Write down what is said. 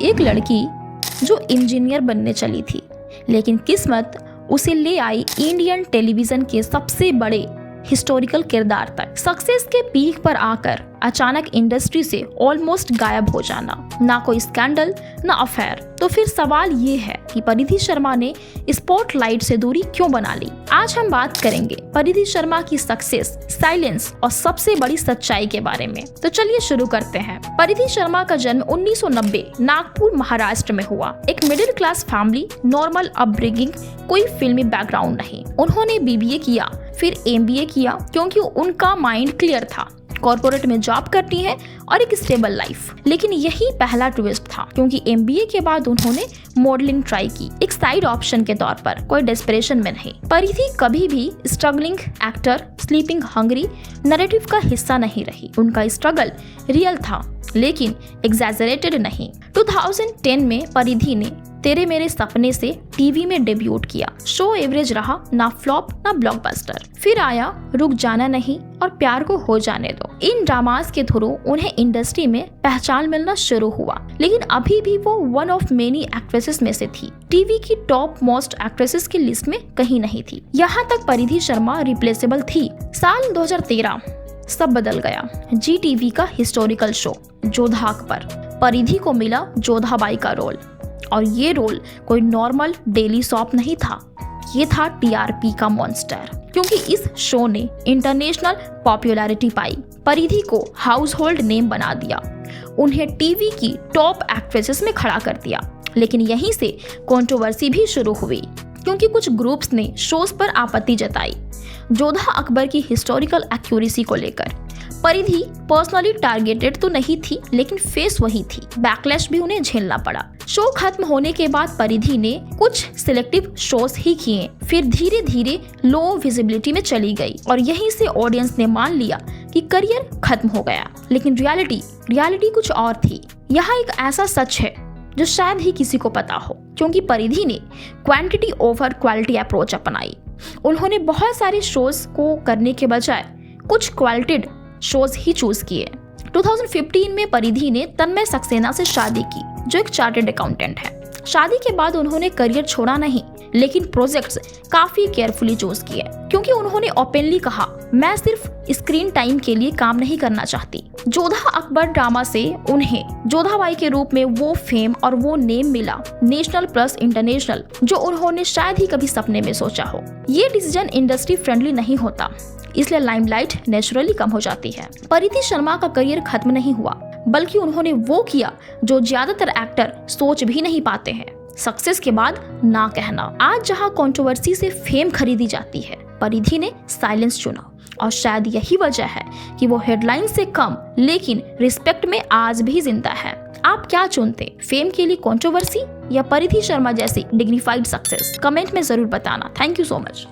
एक लड़की जो इंजीनियर बनने चली थी, लेकिन किस्मत उसे ले आई इंडियन टेलीविजन के सबसे बड़े हिस्टोरिकल किरदार तक। सक्सेस के पीक पर आकर अचानक इंडस्ट्री से ऑलमोस्ट गायब हो जाना, ना कोई स्कैंडल ना अफेयर। तो फिर सवाल ये है कि परिधि शर्मा ने स्पॉटलाइट से दूरी क्यों बना ली। आज हम बात करेंगे परिधि शर्मा की सक्सेस, साइलेंस और सबसे बड़ी सच्चाई के बारे में। तो चलिए शुरू करते हैं। परिधि शर्मा का जन्म 1990 नागपुर महाराष्ट्र में हुआ। एक middle class family, normal upbringing, कोई फिल्मी बैकग्राउंड नहीं। उन्होंने बीबीए किया, फिर एमबीए किया क्योंकि उनका माइंड क्लियर था। कॉर्पोरेट में जॉब करती है और एक स्टेबल लाइफ। लेकिन यही पहला ट्विस्ट था, क्योंकि एमबीए के बाद उन्होंने मॉडलिंग ट्राई की, एक साइड ऑप्शन के तौर पर, कोई डेस्परेशन में नहीं। परिधि कभी भी struggling actor, sleeping hungry narrative का हिस्सा नहीं रही। उनका स्ट्रगल रियल था, लेकिन एग्जैजरेटेड नहीं। 2010 में परिधि ने तेरे मेरे सपने से टीवी में डेब्यूट किया। शो एवरेज रहा, ना फ्लॉप ना ब्लॉकबस्टर। फिर आया रुक जाना नहीं और प्यार को हो जाने दो। इन ड्रामास के थ्रू उन्हें इंडस्ट्री में पहचान मिलना शुरू हुआ, लेकिन अभी भी वो वन ऑफ मेनी एक्ट्रेसेस में से थी। टीवी की टॉप मोस्ट एक्ट्रेसेस की लिस्ट में कहीं नहीं थी। यहाँ तक परिधि शर्मा रिप्लेसेबल थी। साल 2013 सब बदल गया। जी टीवी का हिस्टोरिकल शो जोधा अकबर, परिधि को मिला जोधाबाई का रोल। और ये रोल कोई नॉर्मल डेली सॉप नहीं था, ये था टीआरपी का मॉन्स्टर, क्योंकि इस शो ने इंटरनेशनल पॉपुलैरिटी पाई, परिधि को हाउस होल्ड नेम बना दिया, उन्हें टीवी की टॉप एक्ट्रेसेस में खड़ा कर दिया। लेकिन यहीं से कंट्रोवर्सी भी शुरू हुई, क्योंकि कुछ ग्रुप्स ने शोज पर आपत्ति जताई जोधा अकबर की हिस्टोरिकल एक्यूरेसी को लेकर। परिधि पर्सनली टारगेटेड तो नहीं थी, लेकिन फेस वही थी। बैकलैश भी उन्हें झेलना पड़ा। शो खत्म होने के बाद परिधि ने कुछ सिलेक्टिव शोज ही किए, फिर धीरे धीरे लो विजिबिलिटी में चली गई और यहीं से ऑडियंस ने मान लिया कि करियर खत्म हो गया। लेकिन रियलिटी कुछ और थी। यहाँ एक ऐसा सच है जो शायद ही किसी को पता हो, क्योंकि परिधि ने क्वांटिटी ओवर क्वालिटी अप्रोच अपनाई। उन्होंने बहुत सारे शोज को करने के बजाय कुछ क्वालिटेड शोज ही चूज किए। 2015 में परिधि ने तन्मय सक्सेना से शादी की, जो एक चार्टर्ड अकाउंटेंट है। शादी के बाद उन्होंने करियर छोड़ा नहीं, लेकिन प्रोजेक्ट्स काफी केयरफुली चूज किए, क्योंकि उन्होंने ओपनली कहा, मैं सिर्फ स्क्रीन टाइम के लिए काम नहीं करना चाहती। जोधा अकबर ड्रामा से उन्हें जोधाबाई के रूप में वो फेम और वो नेम मिला, नेशनल प्लस इंटरनेशनल, जो उन्होंने शायद ही कभी सपने में सोचा हो। ये डिसीजन इंडस्ट्री फ्रेंडली नहीं होता, इसलिए लाइमलाइट नेचुरली कम हो जाती है। परिधि शर्मा का करियर खत्म नहीं हुआ, बल्कि उन्होंने वो किया जो ज्यादातर एक्टर सोच भी नहीं पाते हैं, सक्सेस के बाद ना कहना। आज जहां कंट्रोवर्सी से फेम खरीदी जाती है, परिधि ने साइलेंस चुना, और शायद यही वजह है कि वो हेडलाइन से कम लेकिन रिस्पेक्ट में आज भी जिंदा है। आप क्या चुनते, फेम के लिए कंट्रोवर्सी या परिधि शर्मा जैसी डिग्निफाइड सक्सेस? कमेंट में जरूर बताना। Thank you so much.